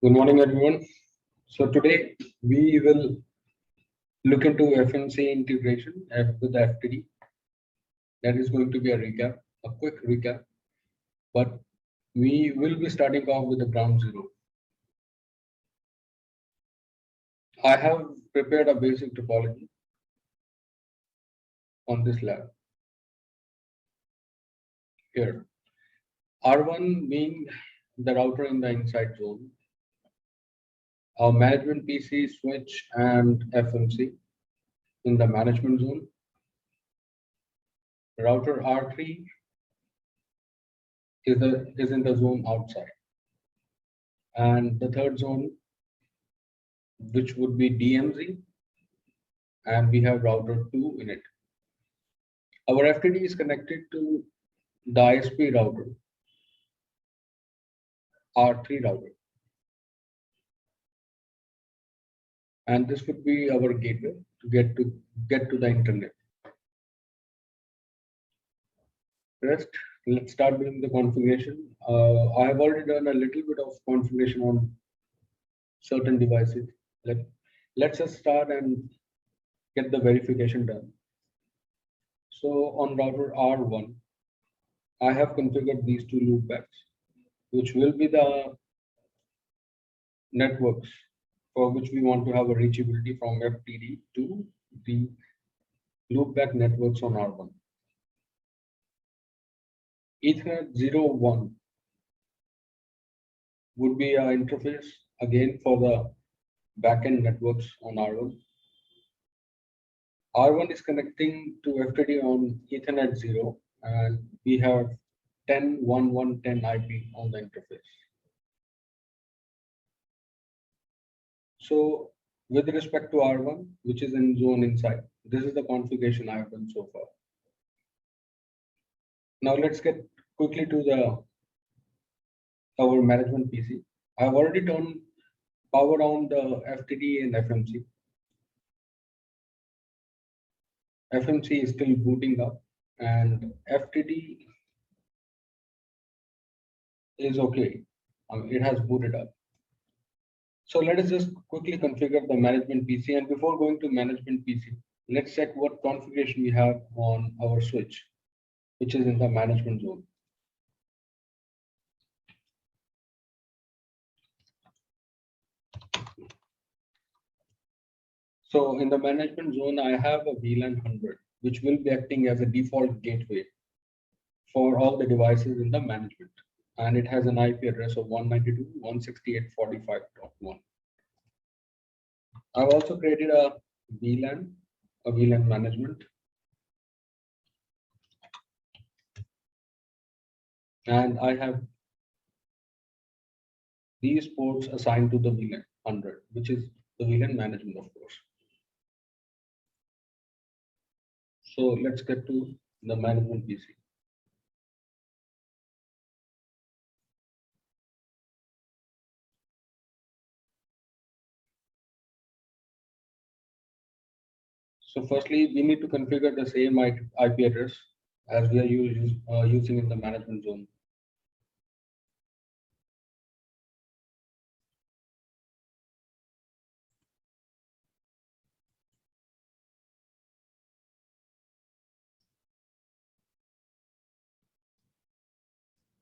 Good morning, everyone. So today we will look into FMC integration with FTD. That is going to be a quick recap, but we will be starting off with the ground zero. I have prepared a basic topology on this lab here. R1 being the router in the inside zone, our management PC, switch, and FMC in the management zone. Router R3 is in the zone outside. And the third zone, which would be DMZ, and we have router 2 in it. Our FTD is connected to the ISP router, R3 router. And this would be our gateway to get to the internet. Rest, let's start with the configuration. I have already done a little bit of configuration on certain devices. Let's just start and get the verification done. So on router R1, I have configured these two loopbacks, which will be the networks for which we want to have a reachability from FTD to the loopback networks on R1. Ethernet 01 would be our interface again for the backend networks on R1. R1 is connecting to FTD on Ethernet 0, and we have 10.1.1.10 IP on the interface. So with respect to R1, which is in zone inside, this is the configuration I have done so far. Now let's get quickly to our management PC. I've already turned power on the FTD and FMC. FMC is still booting up, and FTD is okay. It has booted up. So let us just quickly configure the management PC. And before going to management PC, let's check what configuration we have on our switch, which is in the management zone. So in the management zone, I have a VLAN 100, which will be acting as a default gateway for all the devices in the management. And it has an IP address of 192.168.45.1. I've also created a VLAN management. And I have these ports assigned to the VLAN 100, which is the VLAN management, of course. So let's get to the management PC. So firstly, we need to configure the same IP address as we are using in the management zone.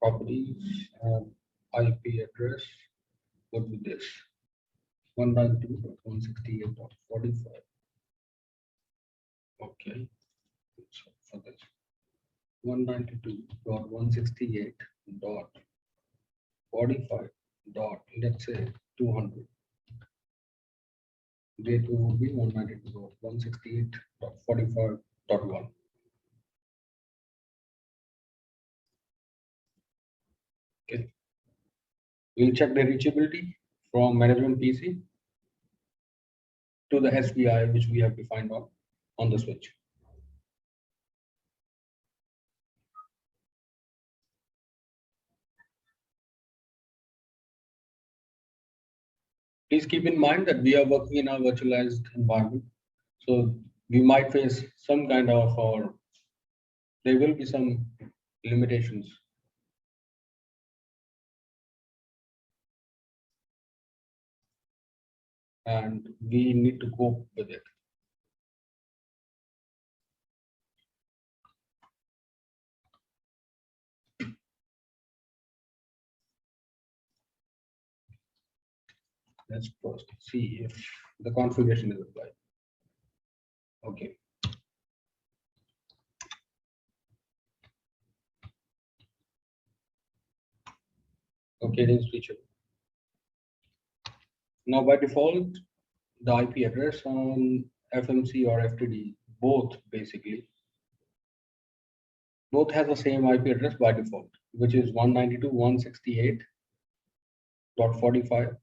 Properties and IP address would be this 192.168.45. Okay, so for this 192.168.45 dot, let's say 200. Gateway would be 192.168.45.1. Okay, we'll check the reachability from management PC to the SPI, which we have defined on the switch. Please keep in mind that we are working in a virtualized environment. So we might face some kind of, or there will be some limitations. and we need to cope with it. Let's first see if the configuration is applied. Okay. Okay, then switch it. Now by default, the IP address on FMC or FTD, both basically, both have the same IP address by default, which is 192.168.45.45.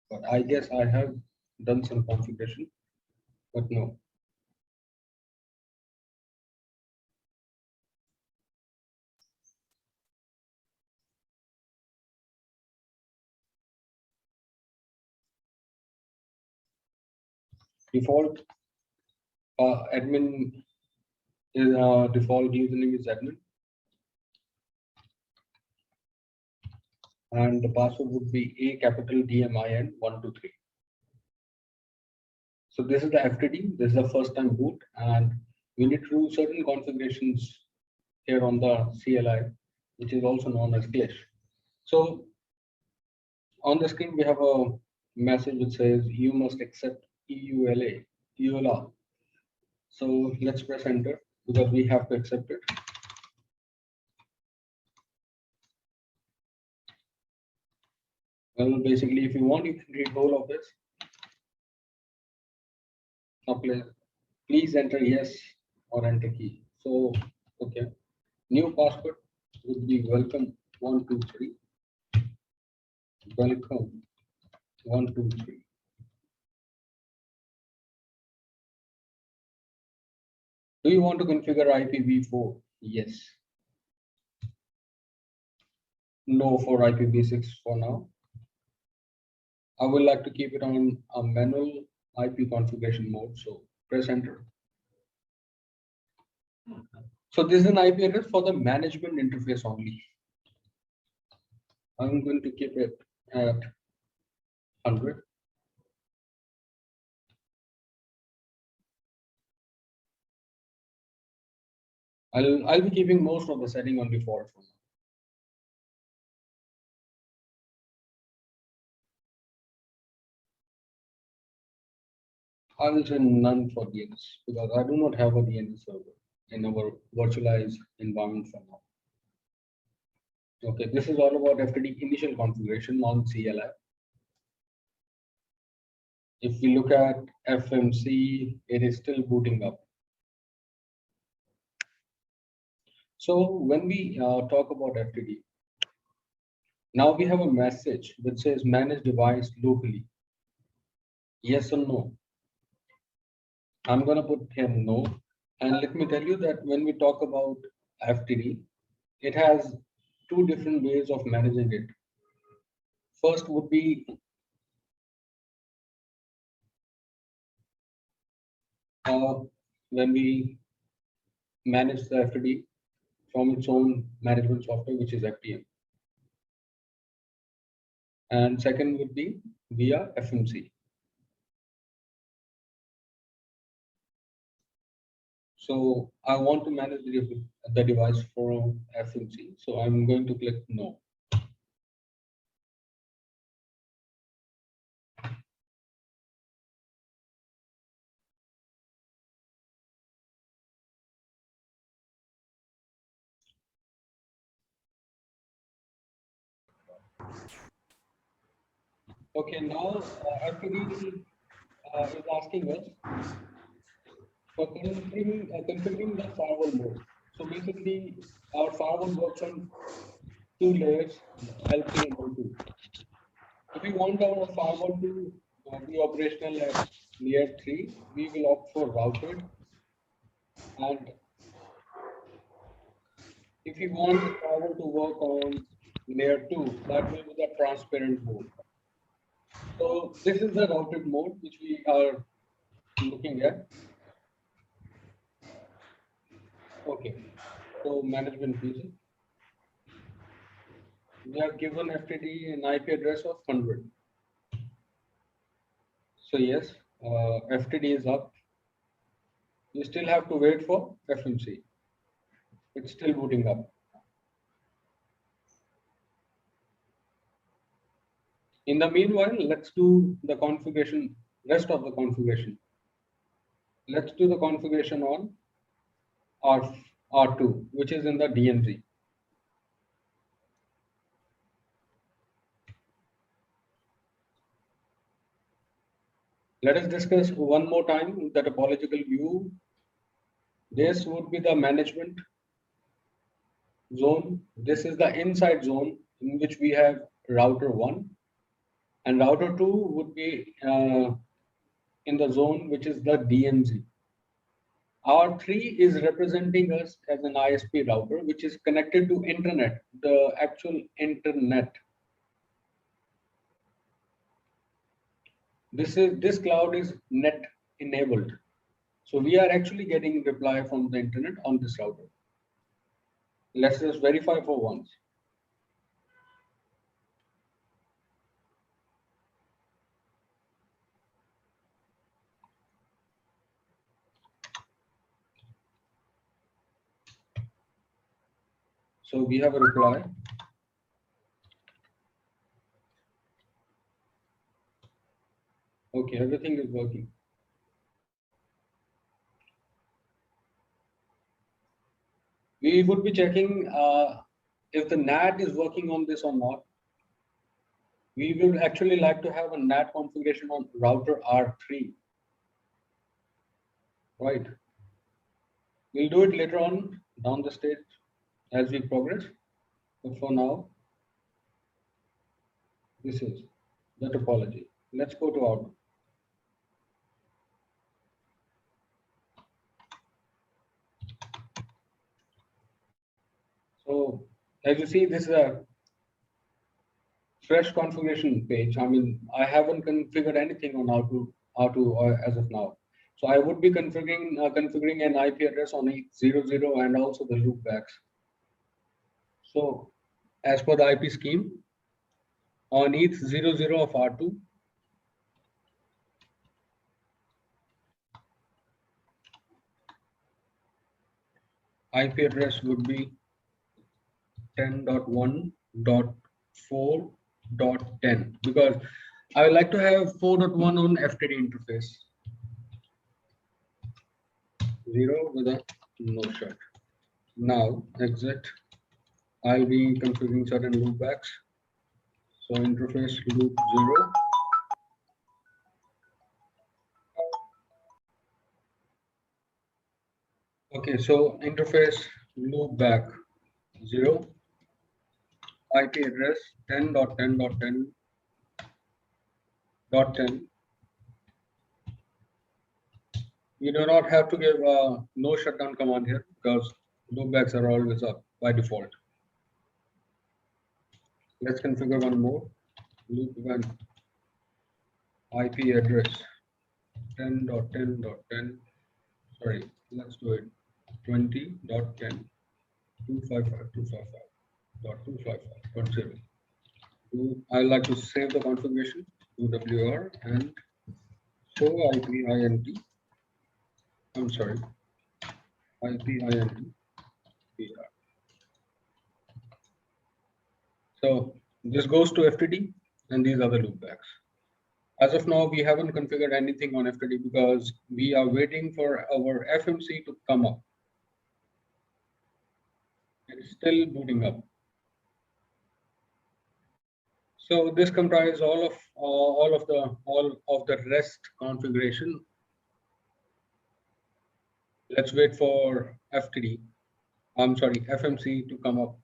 But I guess I have done some configuration, but no. Default admin is default username is admin, and the password would be A capital DMIN 123. So this is the FTD. This is the first time boot, and we need to do certain configurations here on the CLI, which is also known as Glitch. So on the screen, we have a message which says you must accept EULA. So let's press enter because we have to accept it. Well, basically, if you want, you can read all of this. Now, please enter yes or enter key. So, okay, new password would be welcome 123. Welcome 123. Do you want to configure IPv4? Yes. No for IPv6 for now. I would like to keep it on a manual IP configuration mode. So press enter. So this is an IP address for the management interface only. I'm going to keep it at 100. I'll be keeping most of the setting on default for now. I will say none for DNS because I do not have a DNS server in our virtualized environment for now. Okay, this is all about FTD initial configuration on CLI. If we look at FMC, it is still booting up. So when we talk about FTD, now we have a message that says manage device locally. Yes or no? I'm going to put here no. And let me tell you that when we talk about FTD, it has two different ways of managing it. First would be when we manage the FTD from its own management software, which is FTM. And second would be via FMC. So I want to manage the device from FMC. So I'm going to click no. Okay, now FTD is asking us for configuring the firewall mode. So basically, our firewall works on two layers, L3 and L2. If we want our firewall to be operational at layer 3, we will opt for routed. And if we want the firewall to work on layer 2, that will be the transparent mode. So this is the routed mode which we are looking at. Okay, so management PC. We have given FTD an IP address of 100. So yes, FTD is up. You still have to wait for FMC. It's still booting up. In the meanwhile, let's do the configuration, rest of the configuration. Let's do the configuration on R2, which is in the DMZ. Let us discuss one more time the topological view. This would be the management zone. This is the inside zone in which we have router 1, and router 2 would be in the zone which is the DMZ. R3 is representing us as an ISP router which is connected to internet, the actual internet. This cloud is net enabled. So we are actually getting reply from the internet on this router. Let's just verify for once. So we have a reply. Okay, everything is working. We would be checking if the NAT is working on this or not. We will actually like to have a NAT configuration on router R3. Right. We'll do it later on down the stage as we progress. But for now, this is the topology. Let's go to Outlook. So as you see, this is a fresh configuration page. I mean, I haven't configured anything on R2 as of now. So I would be configuring an IP address on ETH00 and also the loopbacks. So as per the IP scheme, on ETH00 of R2, IP address would be 10.1.4.10 because I would like to have 4.1 on FTD interface. 0 with a no shut. Now exit. I'll be configuring certain loopbacks. So interface loop 0. Okay, so interface loopback 0. IP address 10.10.10.10. You do not have to give a no shutdown command here because loopbacks are always up by default. Let's configure one more. Loop event IP address 10.10.10. Sorry, let's do it 20.10. 255.255.255.0. I like to save the configuration to WR and show IPINT. I'm sorry, IPINT. So this goes to FTD and these are the loopbacks. As of now, we haven't configured anything on FTD because we are waiting for our FMC to come up. It's still booting up. So this comprises all of the rest configuration. Let's wait for FTD. I'm sorry, FMC to come up